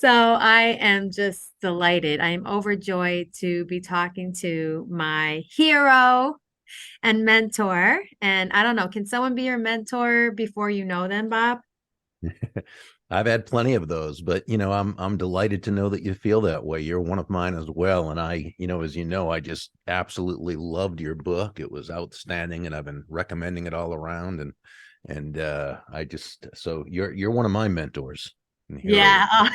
So I am just delighted. I am overjoyed to be talking to my hero and mentor. And I don't know, can someone be your mentor before you know them, Bob? I've had plenty of those, but I'm delighted to know that you feel that way. You're one of mine as well. And as you know, I just absolutely loved your book. It was outstanding, and I've been recommending it all around. And I just so you're one of my mentors. And here I Yeah. Oh,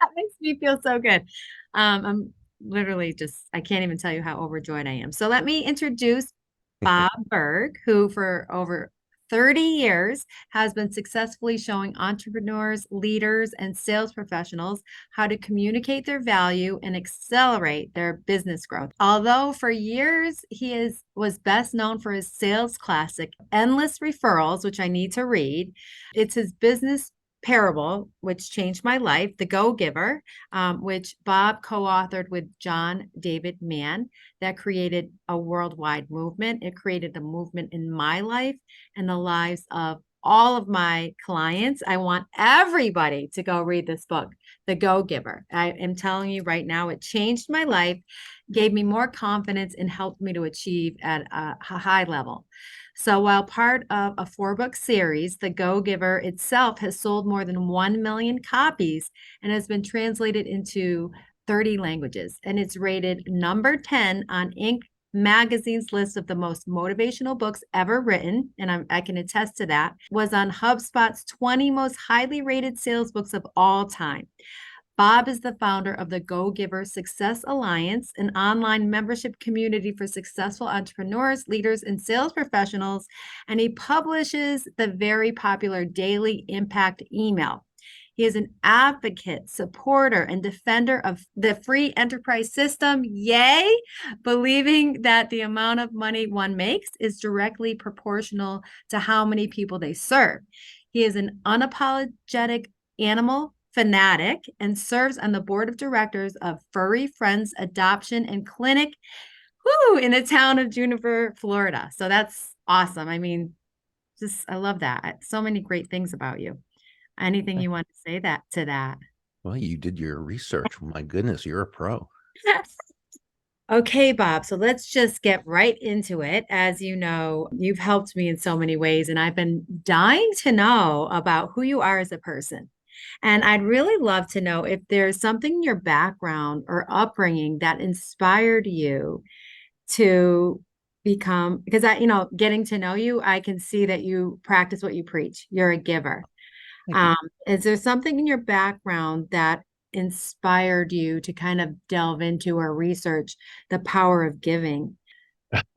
that makes me feel so good. I'm literally just, I can't even tell you how overjoyed I am. So let me introduce am. Bob Burg, who for over 30 years has been successfully showing entrepreneurs, leaders, and sales professionals how to communicate their value and accelerate their business growth. Although for years was best known for his sales classic, Endless Referrals, which I need to read. It's his business parable, which changed my life, The Go Giver, which Bob co authored with John David Mann, that created a worldwide movement. It created a movement in my life and the lives of all of my clients. I want everybody to go read this book, The Go Giver. I am telling you right now, it changed my life, gave me more confidence, and helped me to achieve at a high level. So, while part of a 4 book series, The Go Giver itself has sold more than 1 million copies and has been translated into 30 languages. And it's rated number 10 on Inc. magazine's list of the most motivational books ever written. And I can attest to that. Was on HubSpot's 20 most highly rated sales books of all time. Bob is the founder of the Go Giver Success Alliance, an online membership community for successful entrepreneurs, leaders, and sales professionals. And he publishes the very popular Daily Impact email. He is an advocate, supporter, and defender of the free enterprise system. Yay! Believing that the amount of money one makes is directly proportional to how many people they serve. He is an unapologetic animal fanatic and serves on the board of directors of Furry Friends Adoption and Clinic, in the town of Juniper, Florida. So that's awesome. I mean, just I love that. So many great things about you. Anything you want to say that to that? Well, you did your research. My goodness, you're a pro. Okay, Bob. So let's just get right into it. As you know, you've helped me in so many ways, and I've been dying to know about who you are as a person. And I'd really love to know if there's something in your background or upbringing that inspired you to become, because getting to know you, I can see that you practice what you preach. You're a giver. Thank you. Um, is there something in your background that inspired you to kind of delve into or research the power of giving?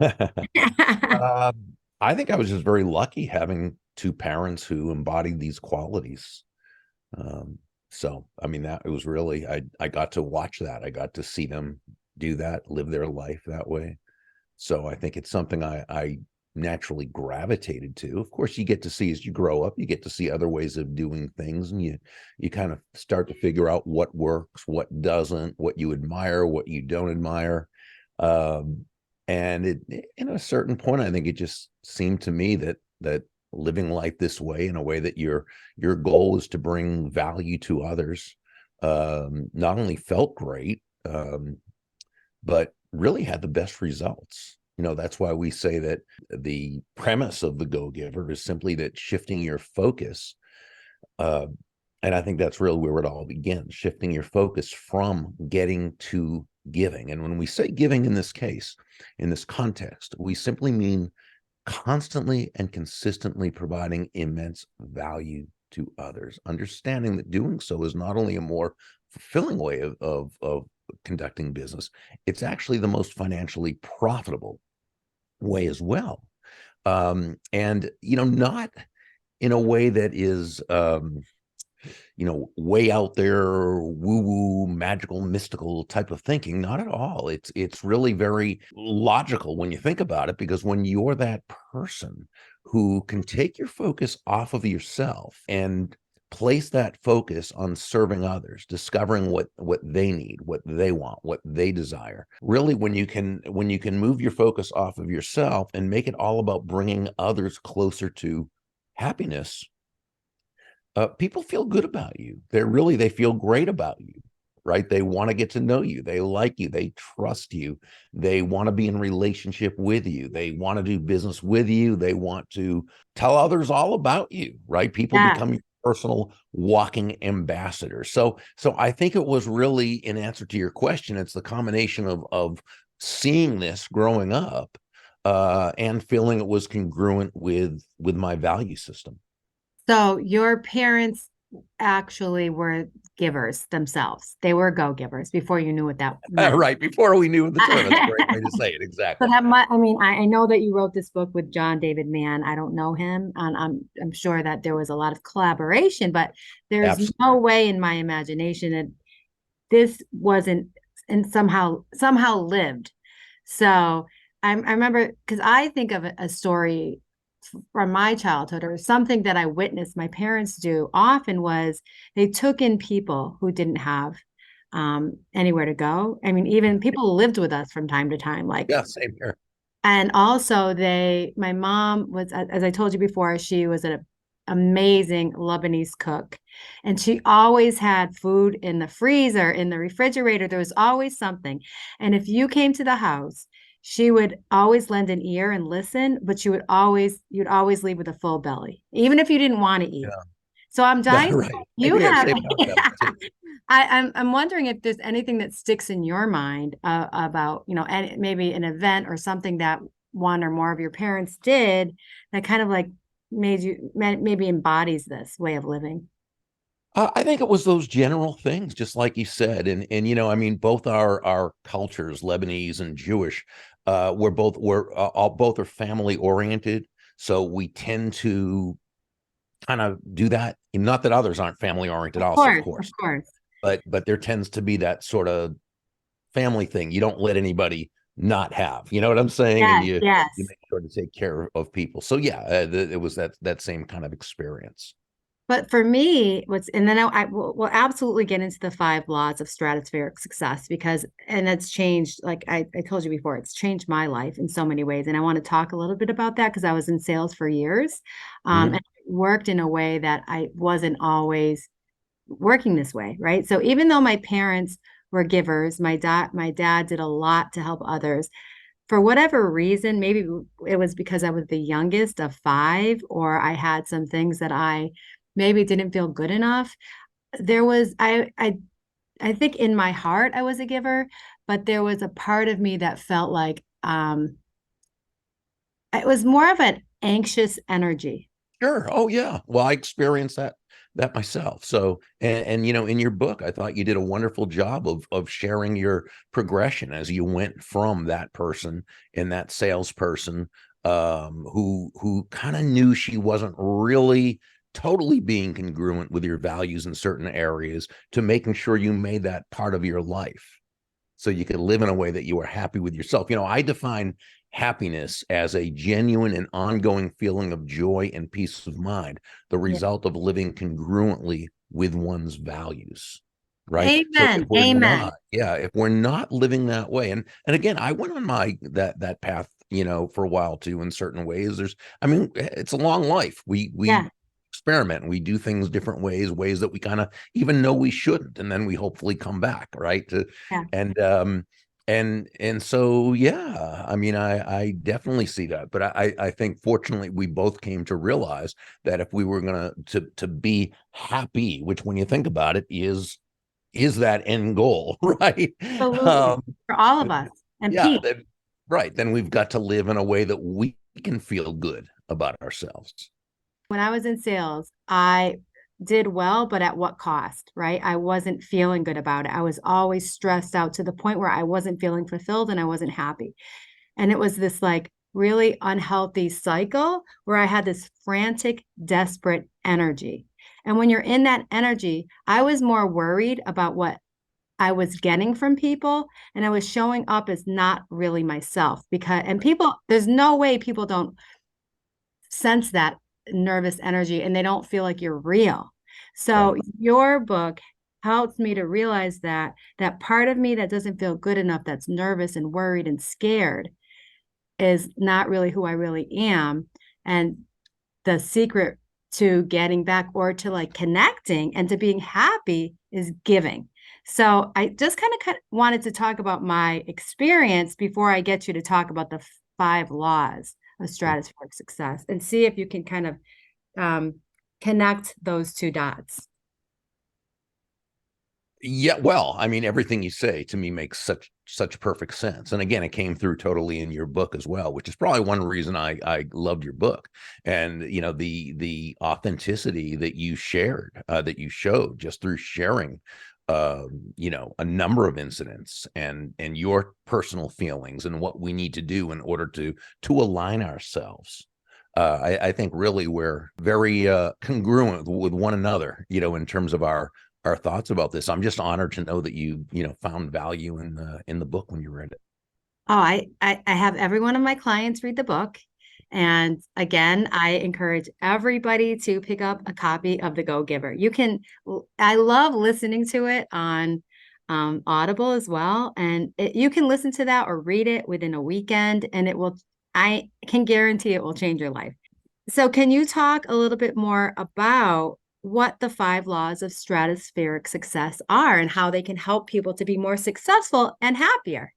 Uh, I think I was just very lucky having two parents who embodied these qualities. Um, so I mean that it was really I got to watch that. I got to see them do that, live their life that way. So I think it's something I naturally gravitated to. Of course, you get to see as you grow up, you get to see other ways of doing things, and you kind of start to figure out what works, what doesn't, what you admire, what you don't admire. Um, and in a certain point, I think it just seemed to me that living life this way, in a way that your goal is to bring value to others, not only felt great, but really had the best results. That's why we say that the premise of the Go Giver is simply that shifting your focus. Uh, and I think that's really where it all begins, shifting your focus from getting to giving. And when we say giving in this case, in this context, we simply mean constantly and consistently providing immense value to others, understanding that doing so is not only a more fulfilling way of conducting business, it's actually the most financially profitable way as well. And not in a way that is way out there, woo-woo, magical, mystical type of thinking. Not at all. It's really very logical when you think about it, because when you're that person who can take your focus off of yourself and place that focus on serving others, discovering what they need, what they want, what they desire. Really, when you can move your focus off of yourself and make it all about bringing others closer to happiness, People feel good about you. They feel great about you, right? They want to get to know you. They like you. They trust you. They want to be in relationship with you. They want to do business with you. They want to tell others all about you, right? People Yeah. become your personal walking ambassador. So I think it was really, in answer to your question, it's the combination of seeing this growing up, and feeling it was congruent with my value system. So your parents actually were givers themselves. They were go-givers before you knew what that meant. Right before we knew the term. That's a great way to say it. So Exactly. that might, I mean, I know that you wrote this book with John David Mann. I don't know him, and I'm sure that there was a lot of collaboration, but there's Absolutely. no way in my imagination that this wasn't and somehow lived. So I remember because I think of a story from my childhood or something that I witnessed my parents do often was they took in people who didn't have anywhere to go. I mean, even people who lived with us from time to time, like, Yeah, same here. and also my mom was, as I told you before, she was an amazing Lebanese cook. And she always had food in the freezer, in the refrigerator. There was always something. And if you came to the house, she would always lend an ear and listen, but you'd always leave with a full belly, even if you didn't want to eat. Yeah, So I'm dying. right. I You think I have the have, same concept too. I'm wondering if there's anything that sticks in your mind about, and maybe an event or something that one or more of your parents did that kind of like maybe embodies this way of living. I think it was those general things, just like you said, and I mean, both our cultures, Lebanese and Jewish, we're all both are family oriented, so we tend to kind of do that. Not that others aren't family oriented, also, of Of course, course. but there tends to be that sort of family thing. You don't let anybody not have, you know what I'm saying? And Yes, you yes. make sure to take care of people. So yeah, it was that same kind of experience. But for me, and then we'll absolutely get into the 5 laws of stratospheric success because, and that's changed, like I told you before, it's changed my life in so many ways. And I want to talk a little bit about that because I was in sales for years, Mhm. and worked in a way that I wasn't always working this way, right? So even though my parents were givers, my dad did a lot to help others. For whatever reason, maybe it was because I was the youngest of 5, or I had some things that I maybe didn't feel good enough. There was I think in my heart I was a giver, but there was a part of me that felt like it was more of an anxious energy. Sure. Oh yeah. Well, I experienced that myself. So, and in your book, I thought you did a wonderful job of sharing your progression as you went from that person and that salesperson, who kind of knew she wasn't really totally being congruent with your values in certain areas, to making sure you made that part of your life so you could live in a way that you were happy with yourself. I define happiness as a genuine and ongoing feeling of joy and peace of mind, the Yeah. result of living congruently with one's values. Right. So if Amen. we're Amen. not, yeah, if we're not living that way, and again, I went on my that path, for a while too, in certain ways. I mean, it's a long life. We Yeah. experiment and we do things different ways that we kind of even know we shouldn't, and then we hopefully come back, right, to Yeah. and so yeah, I mean, I definitely see that, but I think fortunately we both came to realize that if we were gonna to be happy, which when you think about it is that end goal, right? Absolutely. um For all of us. And yeah, peace. then right, then we've got to live in a way that we can feel good about ourselves. When I was in sales, I did well, but at what cost, right? I wasn't feeling good about it. I was always stressed out to the point where I wasn't feeling fulfilled and I wasn't happy. And it was this like really unhealthy cycle where I had this frantic, desperate energy. And when you're in that energy, I was more worried about what I was getting from people, and I was showing up as not really myself and people, there's no way people don't sense that nervous energy and they don't feel like you're real. Right. So your book helps me to realize that part of me that doesn't feel good enough, that's nervous and worried and scared, is not really who I really am. And the secret to getting back or to like connecting and to being happy is giving. So I just kind of wanted to talk about my experience before I get you to talk about the 5 laws of stratospheric success and see if you can kind of um, connect those two dots. Yeah, well, I mean, everything you say to me makes such perfect sense. And again, it came through totally in your book as well, which is probably one reason I loved your book. And the authenticity that you shared, that you showed just through sharing, a number of incidents and your personal feelings and what we need to do in order to align ourselves. I think really we're very congruent with one another, in terms of our thoughts about this. I'm just honored to know that you found value in the book when you read it. Oh, I have every one of my clients read the book. And again, I encourage everybody to pick up a copy of The Go Giver. I love listening to it on Audible as well. And you can listen to that or read it within a weekend, and I can guarantee it will change your life. So, can you talk a little bit more about what the 5 laws of stratospheric success are and how they can help people to be more successful and happier?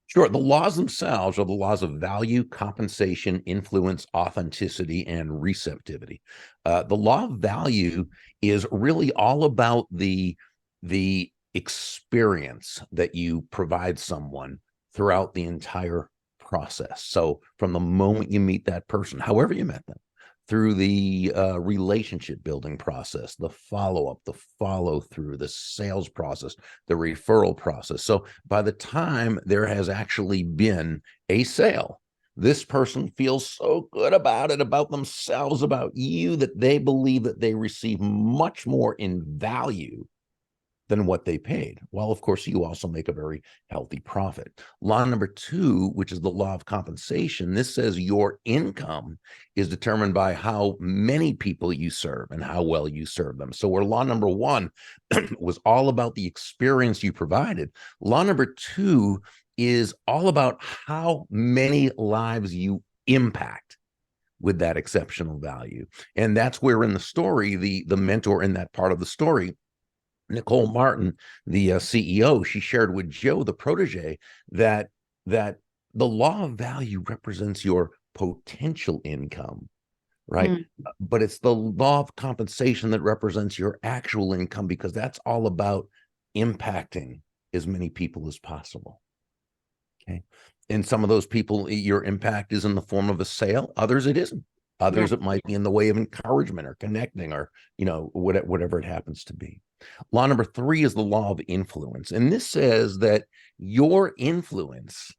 Sure. The laws themselves are the laws of value, compensation, influence, authenticity, and receptivity. The law of value is really all about the experience that you provide someone throughout the entire process. So from the moment you meet that person, however you met them, through the relationship building process, the follow up, the follow through, the sales process, the referral process. So by the time there has actually been a sale, this person feels so good about it, about themselves, about you, that they believe that they receive much more in value than what they paid. Well, of course, you also make a very healthy profit. Law number 2, which is the law of compensation, this says your income is determined by how many people you serve and how well you serve them. So where law number 1 was all about the experience you provided, law number 2 is all about how many lives you impact with that exceptional value. And that's where in the story, the mentor in that part of the story, Nicole Martin, the CEO, she shared with Joe, the protege, that the law of value represents your potential income, right? Mm, But it's the law of compensation that represents your actual income, because that's all about impacting as many people as possible. Okay. And some of those people, your impact is in the form of a sale. Others, it isn't. yeah. Others, it might be in the way of encouragement or connecting or, whatever it happens to be. Law number 3 is the law of influence. And this says that your influence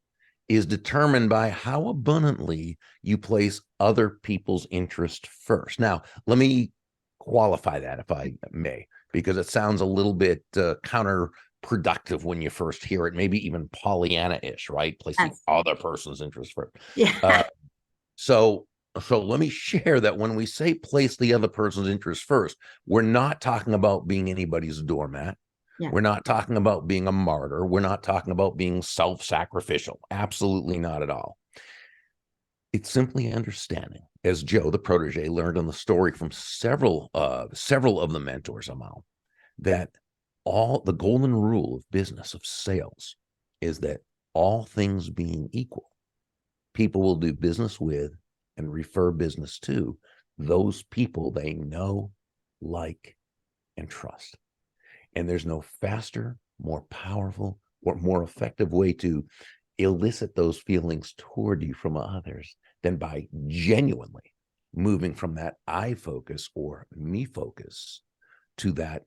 is determined by how abundantly you place other people's interest first. Now, let me qualify that, if I may, because it sounds a little bit counterproductive when you first hear it, maybe even Pollyanna-ish, right? Place the Yes. other person's interest first. Yeah. Uh, so let me share that when we say place the other person's interest first, we're not talking about being anybody's doormat. Yeah. We're not talking about being a martyr. We're not talking about being self-sacrificial. Absolutely not at all. It's simply understanding, as Joe, the protege, learned in the story from several of the mentors, Amal, that all the golden rule of business, of sales, is that all things being equal, people will do business with and refer business to those people they know, like, and trust. And there's no faster, more powerful, or more effective way to elicit those feelings toward you from others than by genuinely moving from that I focus or me focus to that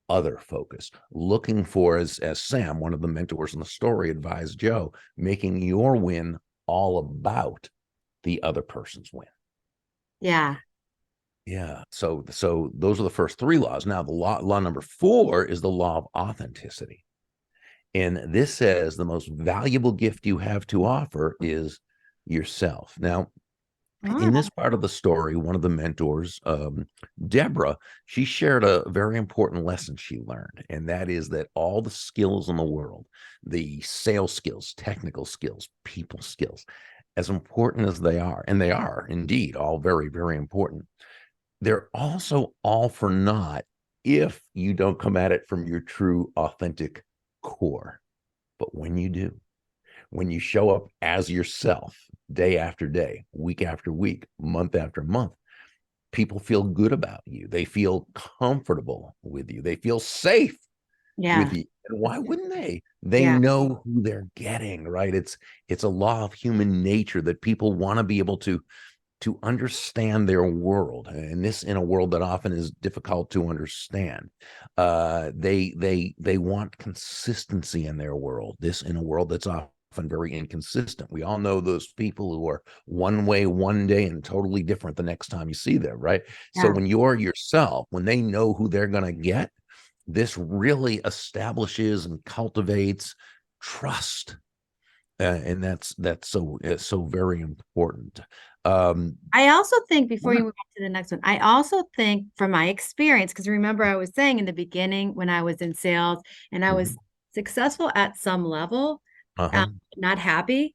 other focus, looking for, as Sam, one of the mentors in the story, advised Joe, making your win all about the other person's win. Yeah. Yeah. So those are the first 3 laws. Now the law number 4 is the law of authenticity. And this says the most valuable gift you have to offer is yourself. Now, in this Oh, part of the story, one of the mentors, Deborah, she shared a very important lesson she learned, and that is that all the skills in the world, the sales skills, technical skills, people skills, as important as they are, and they are indeed all very, very important, they're also all for naught if you don't come at it from your true, authentic core. But when you do, when you show up as yourself day after day, week after week, month after month, people feel good about you. They feel comfortable with you. They feel safe with Yeah. you. And why wouldn't they? They Yeah. know who they're getting, right? It's a law of human nature that people want to be able to understand their world, and this in a world that often is difficult to understand. They want consistency in their world. This in a world that's often very inconsistent. We all know those people who are one way one day and totally different the next time you see them, right? So Yeah. when you're yourself, when they know who they're going to get, this really establishes and cultivates trust, and that's so very important. Um, I also think before you move on to the next one, I also think from my experience, because remember I was saying in the beginning when I was in sales and I was Mhm. successful at some level, Uh-huh. not happy.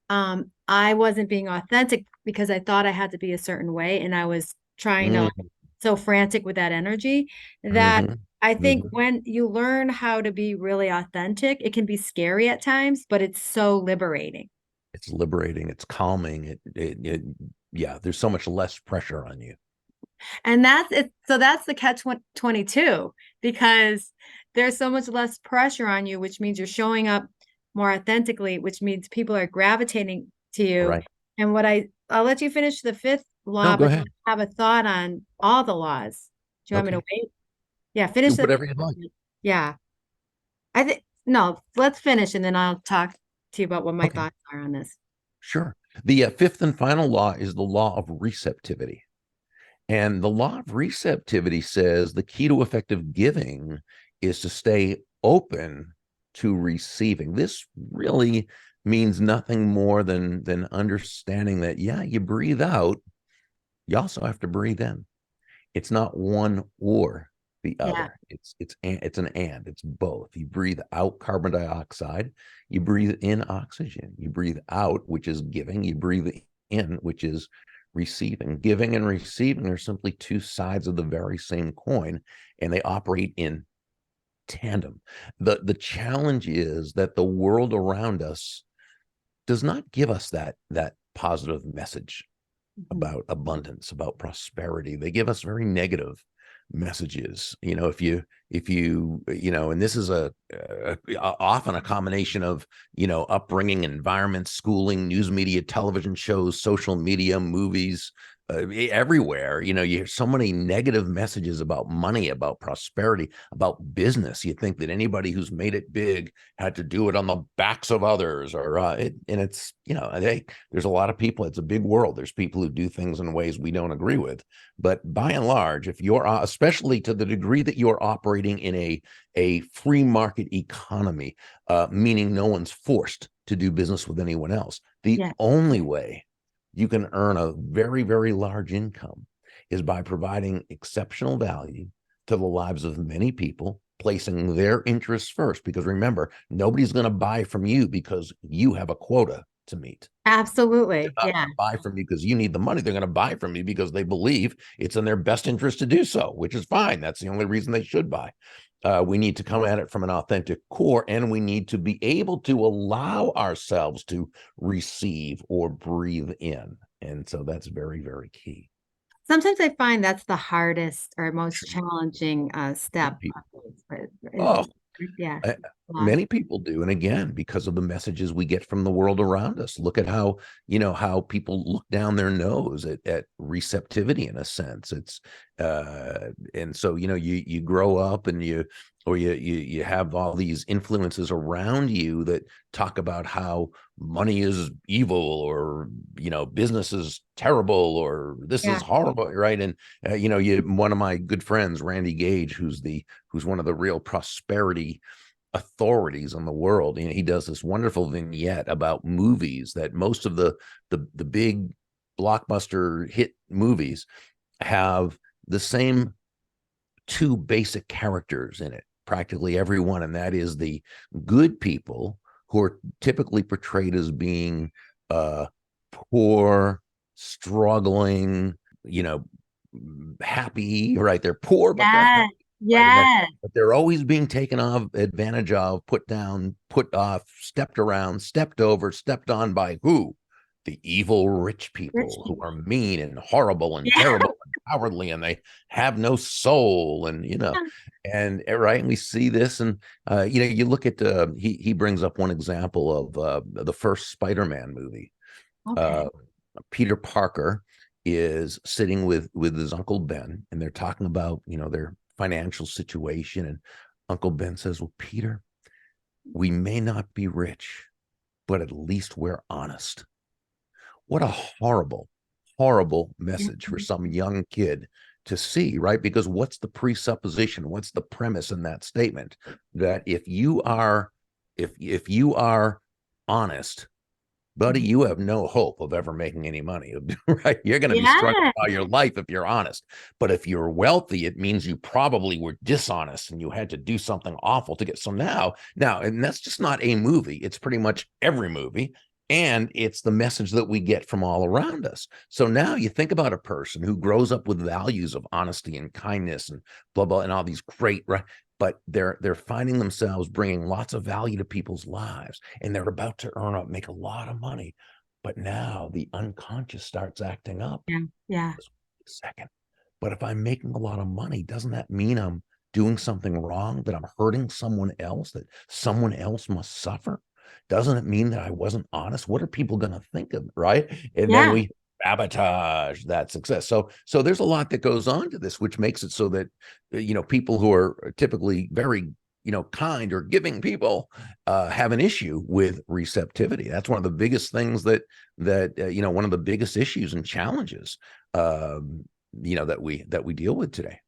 I wasn't being authentic because I thought I had to be a certain way, and I was trying to Mhm. so frantic with that energy that Mhm. I think Mhm. when you learn how to be really authentic, it can be scary at times, but it's so liberating. It's liberating. It's calming. Yeah, there's so much less pressure on you. And that's it. So that's the catch 22 because there's so much less pressure on you, which means you're showing up more authentically, which means people are gravitating to you. Right. And I'll let you finish the fifth No, law, go but ahead. I have a thought on all the laws. Do you want me to Okay. wait? Yeah, Do finish the, whatever you like. yeah. I think, no, let's finish and then I'll talk to you about what my Okay. thoughts are on this. Sure. The fifth and final law is the law of receptivity. And the law of receptivity says the key to effective giving is to stay open to receiving. This really means nothing more than understanding that, yeah, you breathe out, you also have to breathe in. It's not one or the Yeah, other. It's an and. It's both. You breathe out carbon dioxide, you breathe in oxygen. You breathe out, which is giving. You breathe in, which is receiving. Giving and receiving are simply two sides of the very same coin, and they operate in tandem. The challenge is that the world around us does not give us that positive message mhm. about abundance, about prosperity. They give us very negative messages. And this is often a combination of, upbringing, environment, schooling, news media, television shows, social media, movies, everywhere. You hear so many negative messages about money, about prosperity, about business. You think that anybody who's made it big had to do it on the backs of others, and it's, there's a lot of people. It's a big world. There's people who do things in ways we don't agree with. But by and large, if you're, especially to the degree that you're operating in a free market economy, meaning no one's forced to do business with anyone else, the Yeah, only way you can earn a very, very large income is by providing exceptional value to the lives of many people, placing their interests first. Because remember, nobody's going to buy from you because you have a quota to meet. absolutely. Not Yeah. going to buy from you because you need the money. They're going to buy from you because they believe it's in their best interest to do so, which is fine. That's the only reason they should buy. We need to come at it from an authentic core, and we need to be able to allow ourselves to receive or breathe in. And so that's very, very key. Sometimes I find that's the hardest or most Sure. challenging Many step. people. Is, Oh, yeah, Uh, loss. many people do, and again, because of the messages we get from the world around us. Look at how people look down their nose at receptivity. In a sense, and so you grow up and you have all these influences around you that talk about how money is evil, or business is terrible, or this is Yeah, horrible, right? And you one of my good friends, Randy Gage, who's one of the real prosperity authorities in the world. He does this wonderful vignette about movies, that most of the big blockbuster hit movies have the same two basic characters in it, practically everyone, and that is the good people, who are typically portrayed as being uh poor, struggling, you know happy, right? They're poor, but they're Yes. happy, right? Yes. But they're always being taken advantage of, put down, put off, stepped around, stepped over, stepped on by who? The evil rich Rich people who people. are mean and horrible and Yeah. terrible and cowardly, and they have no soul, and right. And we see this, and you look at he brings up one example of the first Spider-Man movie. Okay. uh, Peter Parker is sitting with his Uncle Ben, and they're talking about their financial situation, and Uncle Ben says, "Well, Peter, we may not be rich, but at least we're honest." What a horrible, horrible message for Mhm. some young kid to see, right? Because what's the presupposition? What's the premise in that statement? That if you are honest, buddy, Mhm. you have no hope of ever making any money, right? You're going to be struggling Yeah. all your life if you're honest. But if you're wealthy, it means you probably were dishonest and you had to do something awful to get. So now, and that's just not a movie. It's pretty much every movie. And it's the message that we get from all around us. So now you think about a person who grows up with values of honesty and kindness and blah, blah, and all these great, right? But they're finding themselves bringing lots of value to people's lives, and they're about to make a lot of money. But now the unconscious starts acting up. Yeah. Yeah. Second, but if I'm making a lot of money, doesn't that mean I'm doing something wrong, that I'm hurting someone else, that someone else must suffer? Doesn't it mean that I wasn't honest? What are people going to think of, right? And then Yeah. we sabotage that success. So there's a lot that goes on to this, which makes it so that people who are typically very kind or giving people have an issue with receptivity. That's one of the biggest things that one of the biggest issues and challenges that we deal with today.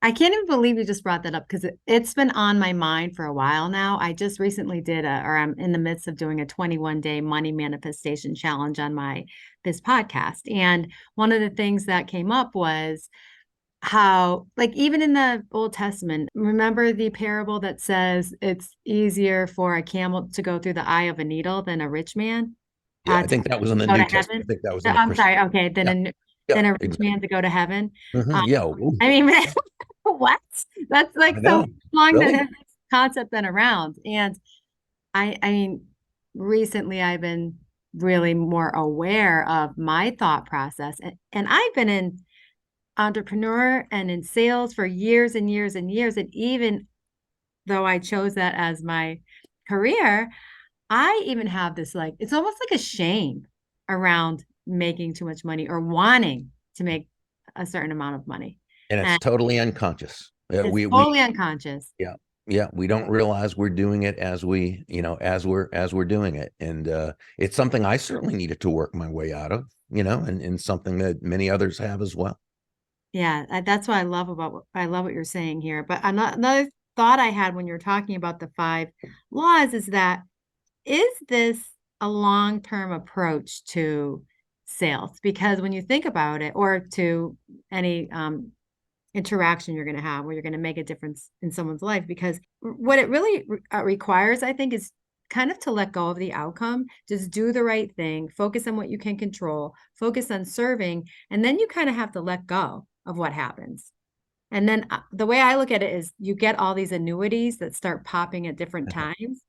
I can't even believe you just brought that up because it's been on my mind for a while now. I just recently or I'm in the midst of doing a 21-day money manifestation challenge on this podcast. And one of the things that came up was how, like, even in the Old Testament, remember the parable that says it's easier for a camel to go through the eye of a needle than a rich man Yeah, I to think that was in the go to New Testament. I heaven? think that was in the I'm Christian. sorry. Okay, Yeah, yeah, than a rich exactly. man to go to heaven. Um, Yeah. Ooh, I mean, what? That's like I so know. long that Really? has this concept been around. And I mean, recently I've been really more aware of my thought process. And I've been in entrepreneur and in sales for years and years and years. And even though I chose that as my career, I even have this, like, it's almost like a shame around making too much money or wanting to make a certain amount of money. And it's And totally unconscious. it's We totally unconscious. Yeah, yeah, we don't realize we're doing it as we're doing it. And it's something I certainly needed to work my way out of, and something that many others have as well. Yeah, that's what I love what you're saying here. But another thought I had when you're talking about the five laws is that, is this a long-term approach to sales? Because when you think about it, or to any interaction you're going to have where you're going to make a difference in someone's life, because what it really requires, I think, is kind of to let go of the outcome, just do the right thing, focus on what you can control, focus on serving, and then you kind of have to let go of what happens. And then the way I look at it is you get all these annuities that start popping at different times.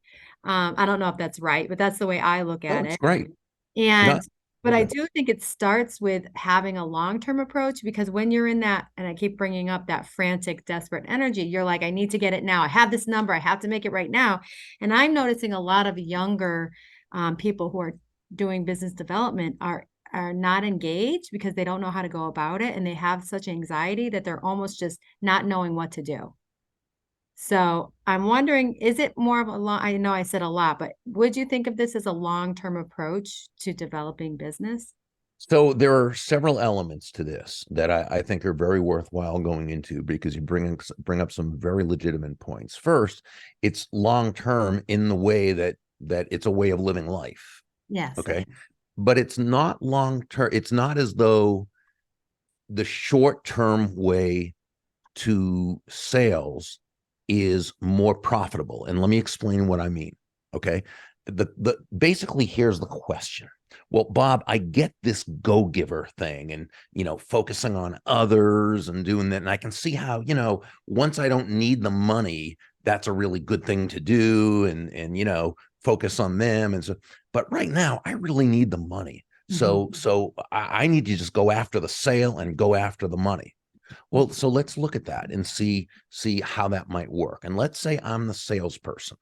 I don't know if that's right, but that's the way I look Oh, at it's it. great. No, And but love I it. do think it starts with having a long-term approach, because when you're in that, and I keep bringing up that frantic, desperate energy, you're like, I need to get it now. I have this number. I have to make it right now. And I'm noticing a lot of younger people who are doing business development are not engaged because they don't know how to go about it, and they have such anxiety that they're almost just not knowing what to do. So I'm wondering, is it more of a long, I know I said a lot, but would you think of this as a long-term approach to developing business? So there are several elements to this that I think are very worthwhile going into, because you bring up some very legitimate points. First, it's long term in the way that it's a way of living life. Yes. Okay. But it's not long term. It's not as though the short term way to sales is more profitable. And let me explain what I mean. Okay. The basically, here's the question. Well, Bob, I get this go-giver thing and, focusing on others and doing that. And I can see how, once I don't need the money, that's a really good thing to do and focus on them. And so, but right now I really need the money. So, Mhm. I need to just go after the sale and go after the money. Well, so let's look at that and see how that might work. And let's say I'm the salesperson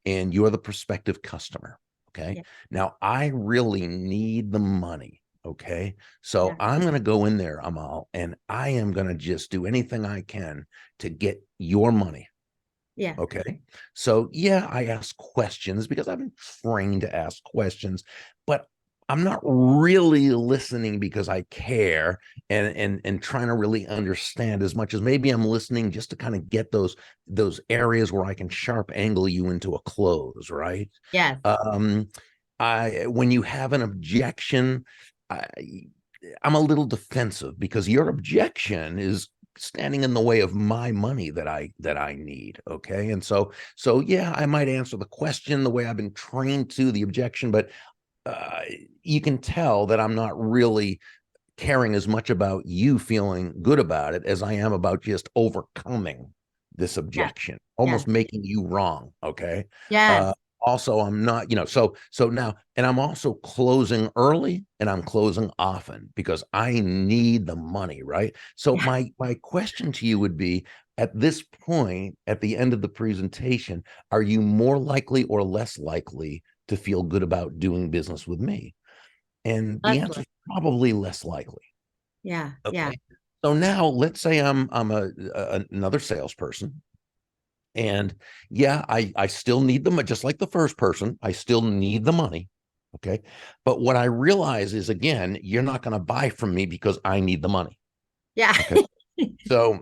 and you're the prospective customer. Okay. Yeah. Now I really need the money. Okay. So Yeah. I'm going to go in there, Amal, and I am going to just do anything I can to get your money. Yeah. Okay. So, yeah, I ask questions because I've been trained to ask questions, but I'm not really listening because I care and trying to really understand as much as maybe I'm listening just to kind of get those areas where I can sharp angle you into a close, right? Yes. Um, I when you have an objection, I I'm a little defensive because your objection is standing in the way of my money that I need. Okay. And so yeah, I might answer the question the way I've been trained to the objection, but uh, you can tell that I'm not really caring as much about you feeling good about it as I am about just overcoming this Yes. objection, Yes. almost making you wrong. Okay. Yes. Also, I'm not, so now, and I'm also closing early and I'm closing often because I need the money, right? So Yeah. my question to you would be at this point, at the end of the presentation, are you more likely or less likely to feel good about doing business with me? And the answer Leslie. is probably less likely. Yeah. Yeah. Okay. So now let's say I'm another salesperson and yeah, I still need them just like the first person. I still need the money. Okay. But what I realize is again, you're not going to buy from me because I need the money. Yeah. Okay. So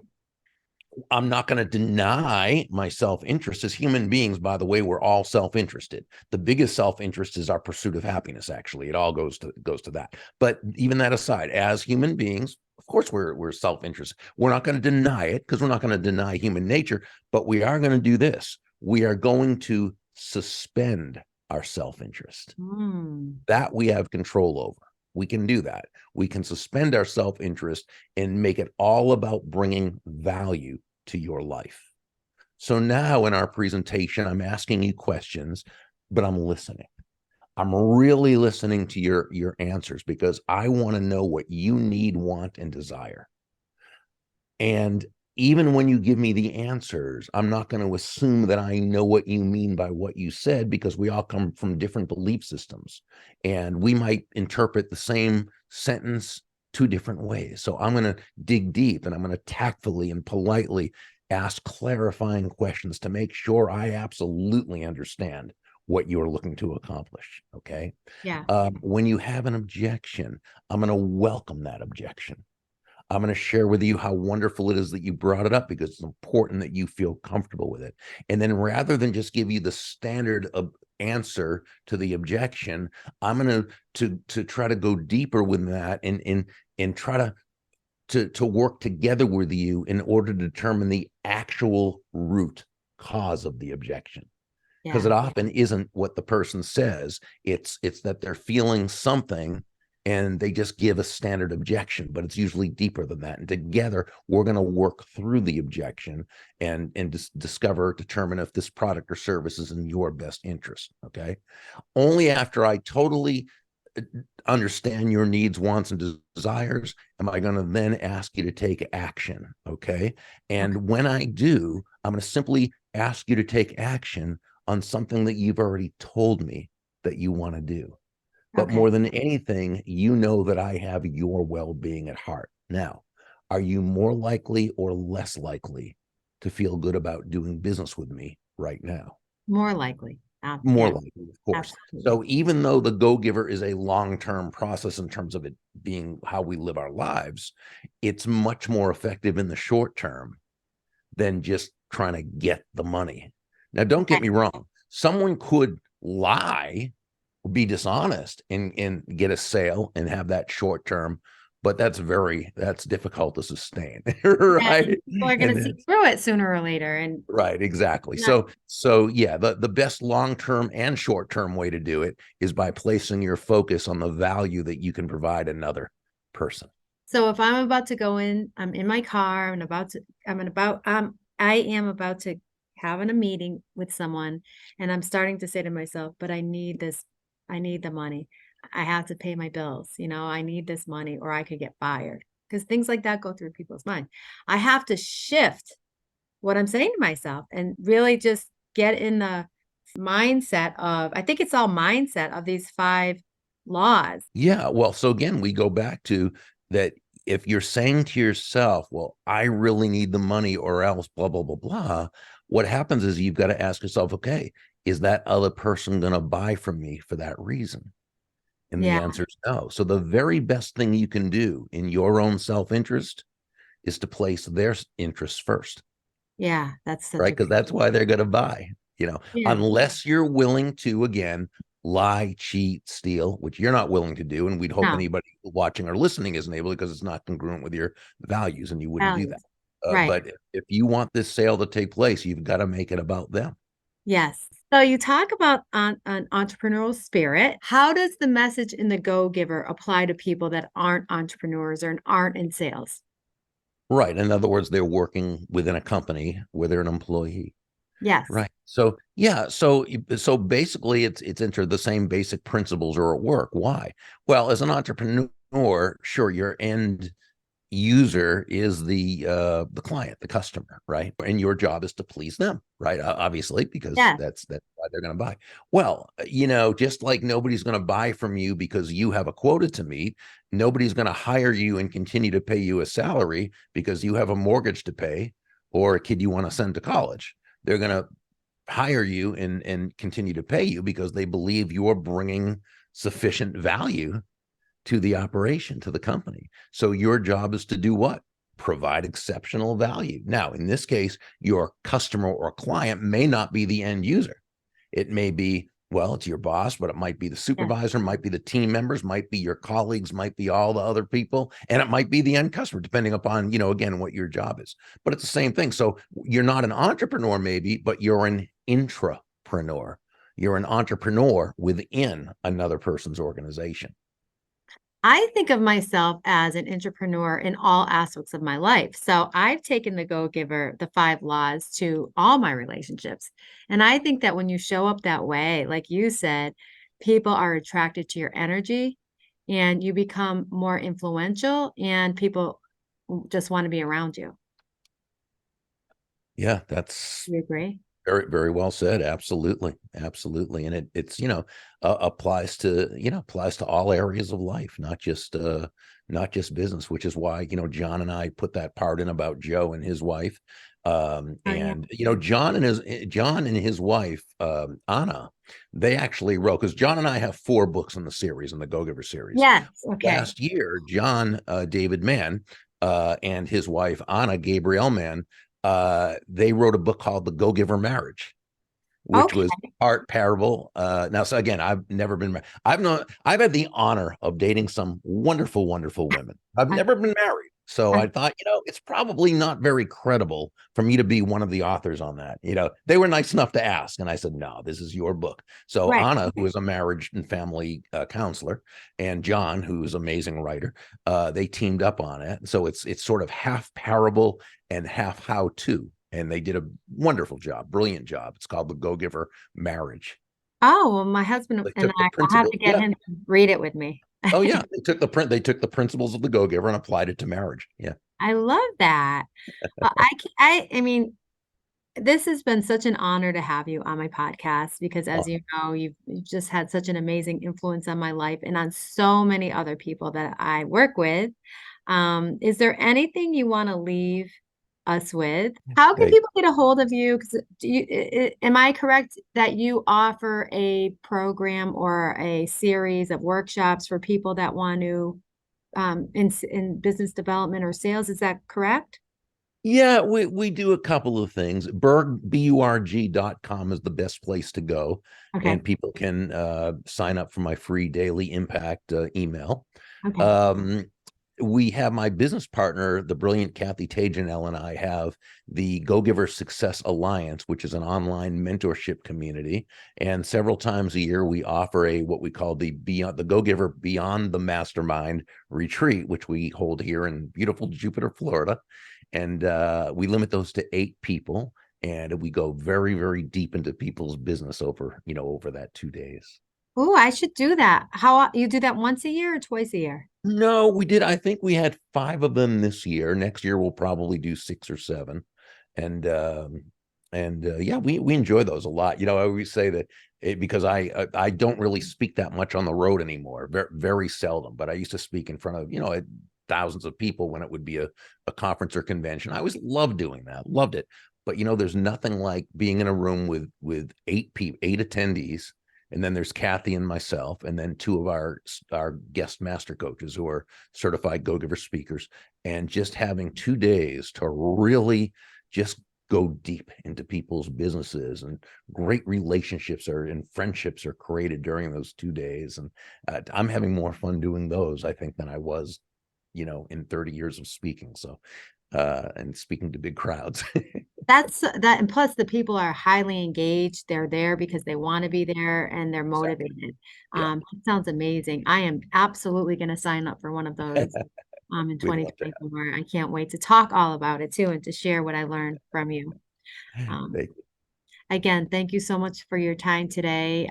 I'm not going to deny my self-interest. As human beings, by the way, we're all self-interested. The biggest self-interest is our pursuit of happiness. Actually, it all goes to that. But even that aside, as human beings, of course, we're self-interested. We're not going to deny it because we're not going to deny human nature. But we are going to do this. We are going to suspend our self-interest. Mm. That we have control over. We can do that. We can suspend our self-interest and make it all about bringing value to your life. So now in our presentation, I'm asking you questions, but I'm listening. I'm really listening to your answers because I want to know what you need, want, and desire. And even when you give me the answers, I'm not going to assume that I know what you mean by what you said because we all come from different belief systems and we might interpret the same sentence two different ways. So I'm going to dig deep and I'm going to tactfully and politely ask clarifying questions to make sure I absolutely understand what you're looking to accomplish. Okay. Yeah. When you have an objection, I'm going to welcome that objection. I'm going to share with you how wonderful it is that you brought it up because it's important that you feel comfortable with it. And then rather than just give you the standard of answer to the objection, I'm going to try to go deeper with that and try to work together with you in order to determine the actual root cause of the objection because Yeah. it often isn't what the person says. It's that they're feeling something and they just give a standard objection, but it's usually deeper than that. And together we're going to work through the objection and determine if this product or service is in your best interest. Okay. Only after I totally understand your needs, wants, and desires am I going to then ask you to take action. Okay. Okay. And when I do, I'm going to simply ask you to take action on something that you've already told me that you want to do. But Okay. more than anything, you know that I have your well being at heart. Now, are you more likely or less likely to feel good about doing business with me right now? More likely. More Yeah. likely, of course. Absolutely. So even though the go giver is a long term process in terms of it being how we live our lives, it's much more effective in the short term than just trying to get the money. Now, don't Yeah. get me wrong. Someone could lie, be dishonest, and get a sale and have that short term. but that's difficult to sustain, Yeah, right? people are going And to see then through it sooner or later. And right, exactly. not, So yeah, the best long-term and short-term way to do it is by placing your focus on the value that you can provide another person. so if I'm about to go in, I'm in my car and I am about to have a meeting with someone and I'm starting to say to myself, but I need this, I need the money. I have to pay my bills, I need this money or I could get fired. Because things like that go through people's mind. I have to shift what I'm saying to myself and really just get in the mindset of, I think it's all mindset of these 5 laws. Yeah, well, so again, we go back to that. If you're saying to yourself, well, I really need the money or else blah, blah, blah, blah, what happens is you've got to ask yourself, okay, is that other person going to buy from me for that reason? And the Yeah, answer is no. So the very best thing you can do in your own self-interest is to place their interests first, yeah, that's such right? a Because that's why they're going to buy, yeah, unless you're willing to, again, lie, cheat, steal, which you're not willing to do. And we'd hope no, anybody watching or listening isn't able, because it's not congruent with your values and you wouldn't do that. values. Right. But if you want this sale to take place, you've got to make it about them. Yes. So you talk about an entrepreneurial spirit. How does the message in the Go Giver apply to people that aren't entrepreneurs or aren't in sales? Right. In other words, they're working within a company where they're an employee. Yes. Right. So yeah, so basically it's into the same basic principles are at work. Why? Well, as an entrepreneur, sure, your end user is the client, the customer, right? And your job is to please them, right? Obviously, because Yes. that's why they're going to buy. Well, just like nobody's going to buy from you because you have a quota to meet, nobody's going to hire you and continue to pay you a salary because you have a mortgage to pay or a kid you want to send to college. They're going to hire you and continue to pay you because they believe you're bringing sufficient value to the operation, to the company. So your job is to do what? Provide exceptional value. Now, in this case, your customer or client may not be the end user. It may be, well, it's your boss, but it might be the Yes. supervisor, might be the team members, might be your colleagues, might be all the other people, and it might be the end customer, depending upon, again, what your job is. But it's the same thing. So you're not an entrepreneur, maybe, but you're an intrapreneur. You're an entrepreneur within another person's organization. I think of myself as an entrepreneur in all aspects of my life. So I've taken the Go Giver, the 5 laws to all my relationships. And I think that when you show up that way, like you said, people are attracted to your energy and you become more influential and people just want to be around you. Yeah, that's You agree? very, very well said. Absolutely. Absolutely. And it's, applies to all areas of life, not just business, which is why, John and I put that part in about Joe and his wife. Oh, yeah. And John and his wife, Anna, they actually wrote, because John and I have 4 books in the series, in the Go Giver series. Yes. Okay. Last year, John David Mann and his wife, Anna Gabrielle Mann, they wrote a book called The Go Giver Marriage, which Okay. was part parable. Now, so again, I've never been married. I've had the honor of dating some wonderful, wonderful women. I've I, never been married. So I, I thought, it's probably not very credible for me to be one of the authors on that. They were nice enough to ask. And I said, no, this is your book. So right. Anna, who is a marriage and family counselor, and John, who is an amazing writer, they teamed up on it. So it's sort of half parable and half how to. And they did a wonderful job, brilliant job. It's called The Go Giver Marriage. Oh, well, my husband They and took the I'll have principle. to get Yeah. him to read it with me. Oh yeah. They took the principles of the Go Giver and applied it to marriage. Yeah. I love that. I mean, this has been such an honor to have you on my podcast because, as Oh, you know, you've just had such an amazing influence on my life and on so many other people that I work with. Is there anything you want to leave us with? How can hey, people get a hold of you? Because am I correct that you offer a program or a series of workshops for people that want to in business development or sales? Is that correct? yeah, we do a couple of things. Burg.com is the best place to go. Okay. And people can sign up for my free daily impact email. Okay. Um, we have my business partner, the brilliant Kathy Tajanel, and I have the Go Giver Success Alliance, which is an online mentorship community. And several times a year, we offer a what we call the Go Giver Beyond the Mastermind retreat, which we hold here in beautiful Jupiter, Florida. And we limit those to 8 people, and we go very, very deep into people's business over that 2 days. Oh, I should do that. How you do that once a year or twice a year? No, we did. I think we had 5 of them this year. Next year we'll probably do 6 or 7, and yeah, we enjoy those a lot. I always say that because I don't really speak that much on the road anymore, very very seldom. But I used to speak in front of thousands of people when it would be a conference or convention. I always loved doing that, loved it. But there's nothing like being in a room with 8 people, 8 attendees, and then there's Kathy and myself, and then 2 of our guest master coaches who are certified Go Giver speakers, and just having 2 days to really just go deep into people's businesses, and great relationships and friendships are created during those 2 days. And I'm having more fun doing those, I think, than I was, in 30 years of speaking. So, and speaking to big crowds. That's that, and plus the people are highly engaged. They're there because they want to be there and they're Exactly. motivated. Yeah. That sounds amazing. I am absolutely going to sign up for one of those in We'd love to have. 2024. I can't wait to talk all about it too and to share what I learned from you. Um, Thank you. Again, thank you so much for your time today.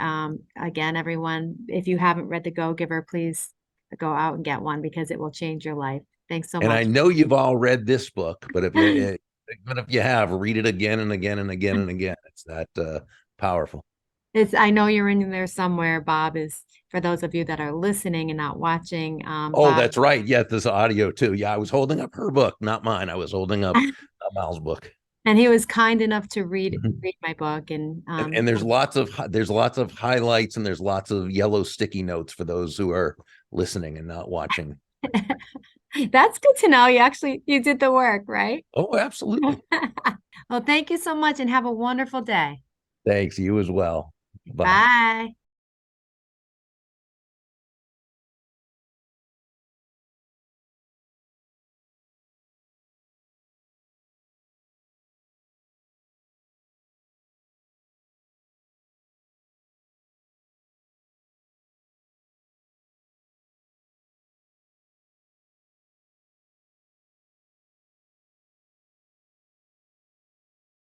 Again, everyone, if you haven't read The Go Giver, please go out and get one because it will change your life. Thanks so And I much. know you've all read this book, but if you have, read it again and again and again and again. It's that powerful. I know you're in there somewhere. Bob is, for those of you that are listening and not watching, Oh, Bob, that's right. Yeah, this audio too. Yeah, I was holding up her book, not mine. I was holding up Amal's book. and he was kind enough to read Mhm. my book. And And there's lots of highlights, and there's lots of yellow sticky notes for those who are listening and not watching. that's good to know. You did the work, right? Oh, absolutely. Well, thank you so much and have a wonderful day. Thanks. You as well. Bye. Bye.